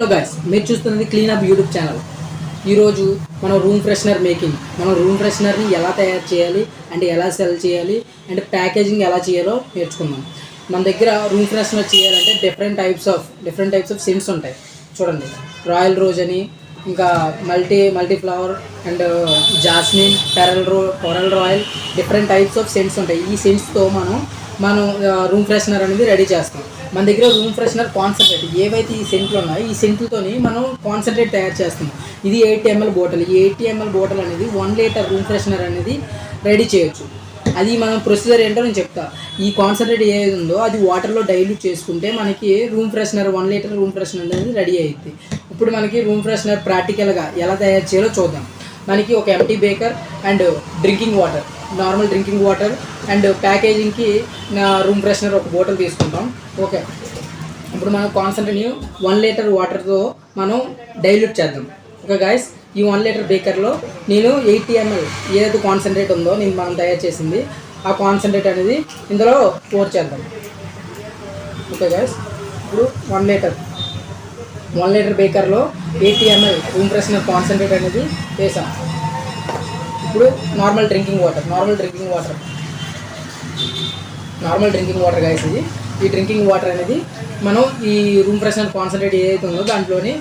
Hello guys, మీరు చూస్తున్నది cleanup YouTube channel. ఈరోజు మనం రూమ్ ఫ్రెషనర్ మేకింగ్, మనం రూమ్ ఫ్రెషనర్ని ఎలా తయారు చేయాలి అండ్ ఎలా సెల్ చేయాలి అండ్ ప్యాకేజింగ్ ఎలా చేయాలో నేర్చుకుందాం. మన దగ్గర రూమ్ ఫ్రెషనర్ చేయాలంటే డిఫరెంట్ టైప్స్ ఆఫ్ సెంట్స్ ఉంటాయి. చూడండి, రాయల్ రోజ్ అని, ఇంకా multi flower and jasmine, coral royal, different types of cents ఉంటాయి. ఈ సెంట్స్తో మనం రూమ్ ఫ్రెషనర్ అనేది రెడీ చేస్తాం. మన దగ్గర రూమ్ ఫ్రెషనర్ కాన్సన్ట్రేట్ ఏవైతే ఈ సెంట్లు ఉన్నాయో ఈ సెంట్లతోని మనం కాన్సన్ట్రేట్ తయారు చేస్తాం. ఇది 80 ml బాటిల్. ఈ 80 ml బాటిల్ అనేది 1 లీటర్ రూమ్ ఫ్రెషనర్ అనేది రెడీ చేయొచ్చు. అది మనం ప్రొసీజర్ ఏంటో నేను చెప్తా. ఈ కాన్సన్ట్రేట్ ఏది ఉందో అది వాటర్లో డైల్యూట్ చేసుకుంటే మనకి room freshener 1 litre room freshener అనేది రెడీ అయ్యింది. ఇప్పుడు మనకి రూమ్ ఫ్రెషనర్ ప్రాక్టికల్గా ఎలా తయారు చేయాలో చూద్దాం. మనకి ఒక empty beaker and normal drinking water and ప్యాకేజింగ్కి రూమ్ ఫ్రెషనర్ ఒక బాటిల్ తీసుకుంటాం. ఓకే, ఇప్పుడు మనం కాన్సన్ట్రేట్ని 1 లీటర్ వాటర్తో మనం డైల్యూట్ చేద్దాం. ఓకే గైస్, ఈ 1 లీటర్ బేకర్లో నేను 80 ml ఏదైతే కాన్సన్ట్రేట్ ఉందో మనం తయారు చేసింది ఆ కాన్సన్ట్రేట్ అనేది ఇందులో పోర్ చేద్దాం. ఓకే గైస్, ఇప్పుడు 1 లీటర్ బేకర్లో 80 ml రూమ్ ఫ్రెషనర్ కాన్సన్ట్రేట్ అనేది వేసాం. ఇప్పుడు నార్మల్ డ్రింకింగ్ వాటర్ గైస్, ఈ డ్రింకింగ్ వాటర్ అనేది మనం ఈ రూమ్ ఫ్రెషనర్ కాన్సన్ట్రేట్ ఏదైతే ఉందో దాంట్లోని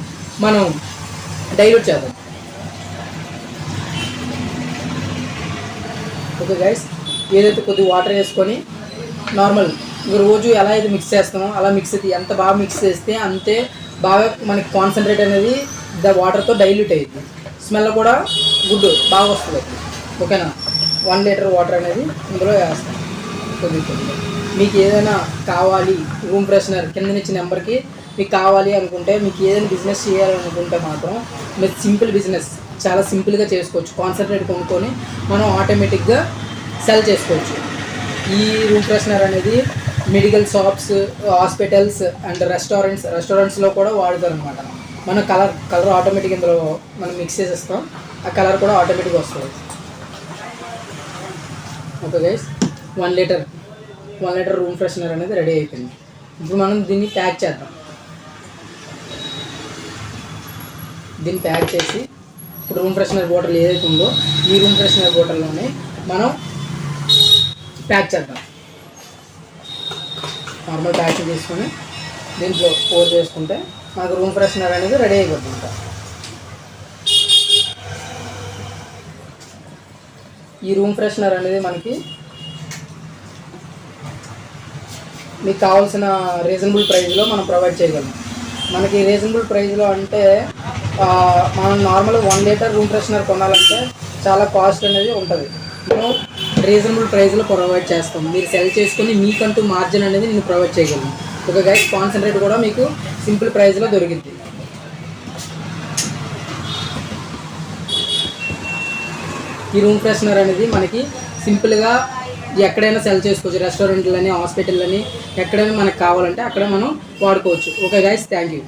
మనం డైల్యూట్ చేద్దాం. ఓకే గైస్, ఏదైతే కొద్ది వాటర్ వేసుకొని నార్మల్ రోజు ఎలా అయితే మిక్స్ చేస్తామో అలా ఎంత బాగా మిక్స్ చేస్తే అంతే బాగా మనకి కాన్సన్ట్రేట్ అనేది వాటర్తో డైల్యూట్ అయ్యింది. స్మెల్ కూడా బాగా వస్తుంది. ఓకేనా, 1 లీటర్ వాటర్ అనేది ఇందులో వేస్తాం. కొద్దిగా మీకు ఏదైనా కావాలి రూమ్ ఫ్రెషనర్ కింద నుంచి నెంబర్కి మీకు కావాలి అనుకుంటే, మీకు ఏదైనా బిజినెస్ చేయాలనుకుంటే మాత్రం మీరు చాలా సింపుల్గా చేసుకోవచ్చు. కాన్సన్ట్రేట్ కొనుక్కొని మనం ఆటోమేటిక్గా సెల్ చేసుకోవచ్చు. ఈ రూమ్ ఫ్రెషనర్ అనేది మెడికల్ షాప్స్, హాస్పిటల్స్ అండ్ రెస్టారెంట్స్లో కూడా వాడతారు అనమాట. మన కలర్ ఆటోమేటిక్ ఇందులో మనం మిక్స్ చేసేస్తాం, ఆ కలర్ కూడా ఆటోమేటిక్గా వస్తుంది. Okay guys, 1 litre room freshener అనేది రెడీ అయిపోయింది. ఇప్పుడు మనం దీన్ని ప్యాక్ చేద్దాం. దీన్ని ప్యాక్ చేసి ఇప్పుడు రూమ్ ఫ్రెషనర్ బాటిల్ ఏదైతే ఉందో ఈ రూమ్ ఫ్రెషనర్ బాటిల్లోనే మనం ప్యాక్ చేద్దాం. నార్మల్ ప్యాకింగ్ తీసుకొని దీంట్లో పోర్ చేసుకుంటే మనకు రూమ్ ఫ్రెషనర్ అనేది రెడీ అయిపోతుంది. ఈ రూమ్ ఫ్రెషనర్ అనేది మీకు కావాల్సిన రీజనబుల్ ప్రైస్లో మనం ప్రొవైడ్ చేయగలం. మనకి రీజనబుల్ ప్రైస్లో అంటే మనం నార్మల్ 1 లీటర్ రూమ్ ఫ్రెషనర్ కొనాలంటే చాలా కాస్ట్ అనేది ఉంటుంది. మేము రీజనబుల్ ప్రైస్లో ప్రొవైడ్ చేస్తాం. మీరు సెల్ చేసుకొని మీకంటూ మార్జిన్ అనేది నేను ప్రొవైడ్ చేయగలను. ఒక గైస్, కాన్సన్ట్రేట్ కూడా మీకు సింపుల్ ప్రైస్లో దొరికింది. ఈ రూమ్ ఫ్రెషనర్ అనేది మనకి సింపుల్గా ఎక్కడైనా సెల్ చేసుకోవచ్చు. రెస్టారెంట్లని, హాస్పిటల్లని, ఎక్కడైనా మనకు కావాలంటే అక్కడ మనం వాడుకోవచ్చు. Okay guys, thank you.